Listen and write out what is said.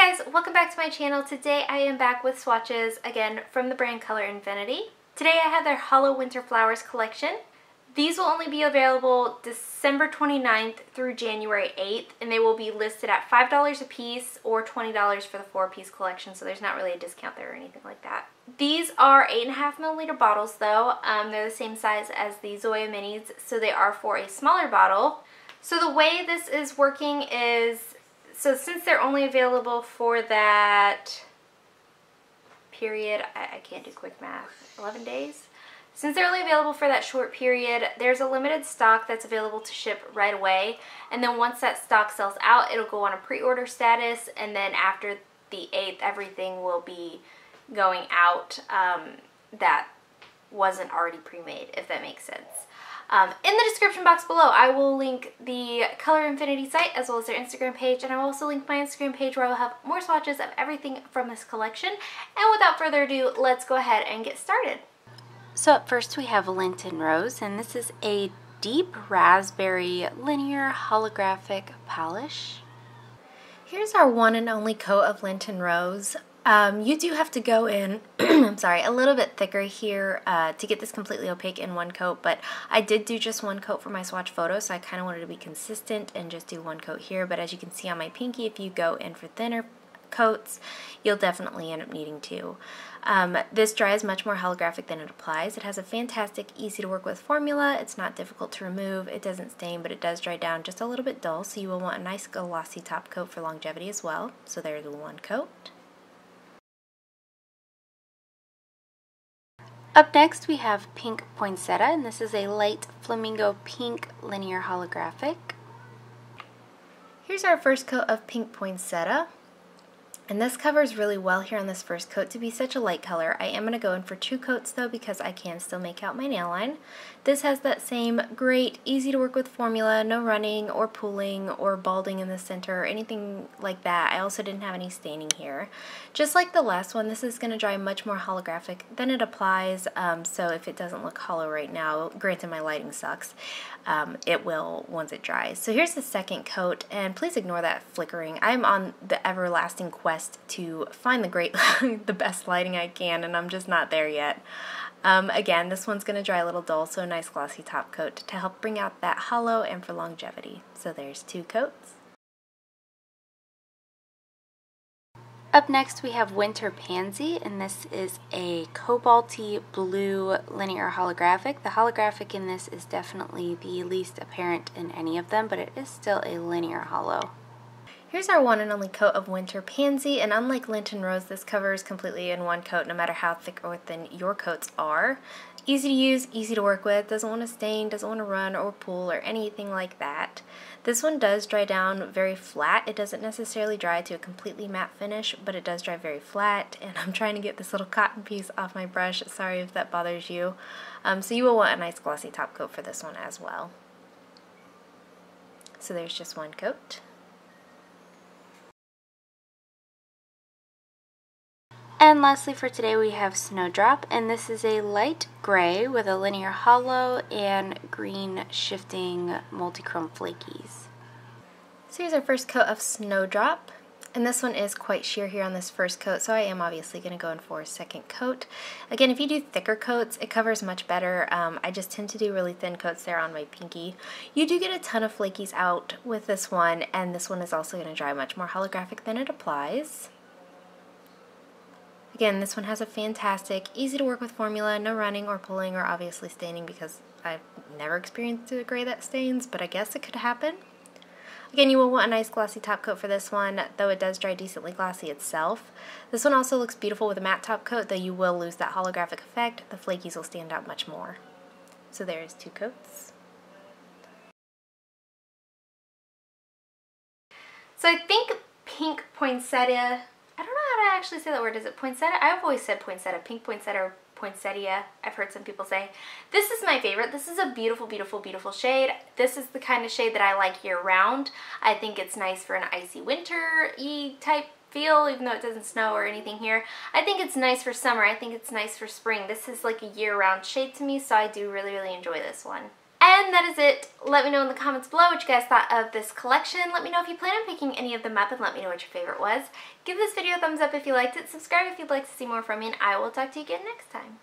guys, welcome back to my channel. Today I am back with swatches, again from the brand Color Infinity. Today I have their Holo Winter Flowers collection. These will only be available December 29th through January 8th, and they will be listed at $5 a piece or $20 for the 4-piece collection, so there's not really a discount there or anything like that. These are 8.5 milliliter bottles though. They're the same size as the Zoya Minis, so they are for a smaller bottle. So the way this is working is, so since they're only available for that period, I can't do quick math, 11 days? Since they're only available for that short period, there's a limited stock that's available to ship right away. And then once that stock sells out, it'll go on a pre-order status. And then after the 8th, everything will be going out that wasn't already pre-made, if that makes sense. In the description box below, I will link the Color Infinity site as well as their Instagram page, and I will also link my Instagram page where I will have more swatches of everything from this collection. And without further ado, let's go ahead and get started. So up first we have Lenten Rose, and this is a deep raspberry linear holographic polish. Here's our one and only coat of Lenten Rose. You do have to go in, I'm sorry, a little bit thicker here to get this completely opaque in one coat, but I did do just one coat for my swatch photo, so I kind of wanted to be consistent and just do one coat here. But as you can see on my pinky, if you go in for thinner coats, you'll definitely end up needing two. This dries much more holographic than it applies. It has a fantastic, easy to work with formula. It's not difficult to remove. It doesn't stain, but it does dry down just a little bit dull, so you will want a nice glossy top coat for longevity as well. So there's one coat. Up next we have Pink Poinsettia, and this is a light flamingo pink linear holographic. Here's our first coat of Pink Poinsettia. And this covers really well here on this first coat to be such a light color. I am going to go in for 2 coats though because I can still make out my nail line. This has that same great, easy to work with formula, no running or pooling or balding in the center or anything like that. I also didn't have any staining here. Just like the last one, this is going to dry much more holographic than it applies, so if it doesn't look hollow right now, granted my lighting sucks, it will once it dries. So here's the second coat, and please ignore that flickering. I'm on the everlasting quest to find the best lighting I can, and I'm just not there yet. Again, this one's going to dry a little dull, so a nice glossy top coat to help bring out that hollow and for longevity. So there's 2 coats. Up next we have Winter Pansy, and this is a cobalty blue linear holographic. The holographic in this is definitely the least apparent in any of them, but it is still a linear holo. Here's our one and only coat of Winter Pansy, and unlike Lenten Rose, this covers completely in one coat no matter how thick or thin your coats are. Easy to use, easy to work with, doesn't want to stain, doesn't want to run or pool or anything like that. This one does dry down very flat. It doesn't necessarily dry to a completely matte finish, but it does dry very flat, and I'm trying to get this little cotton piece off my brush. Sorry if that bothers you. So you will want a nice glossy top coat for this one as well. So there's just one coat. And lastly for today we have Snowdrop, and this is a light gray with a linear holo and green shifting multichrome flakies. So here's our first coat of Snowdrop, and this one is quite sheer here on this first coat, so I am obviously going to go in for a second coat. Again, if you do thicker coats, it covers much better. I just tend to do really thin coats there on my pinky. You do get a ton of flakies out with this one, and this one is also going to dry much more holographic than it applies. Again, this one has a fantastic, easy to work with formula, no running or pulling or obviously staining because I've never experienced a gray that stains, but I guess it could happen. Again, you will want a nice glossy top coat for this one, though it does dry decently glossy itself. This one also looks beautiful with a matte top coat, though you will lose that holographic effect. The flakies will stand out much more. So there's 2 coats. So I think Pink Poinsettia, I don't know how to actually say that word. Is it poinsettia? I've always said poinsettia. Pink poinsettia or poinsettia, I've heard some people say. This is my favorite. This is a beautiful, beautiful, beautiful shade. This is the kind of shade that I like year round. I think it's nice for an icy winter-y type feel, even though it doesn't snow or anything here. I think it's nice for summer. I think it's nice for spring. This is like a year-round shade to me, so I do really, really enjoy this one. And that is it. Let me know in the comments below what you guys thought of this collection. Let me know if you plan on picking any of them up, and let me know what your favorite was. Give this video a thumbs up if you liked it, subscribe if you'd like to see more from me, and I will talk to you again next time.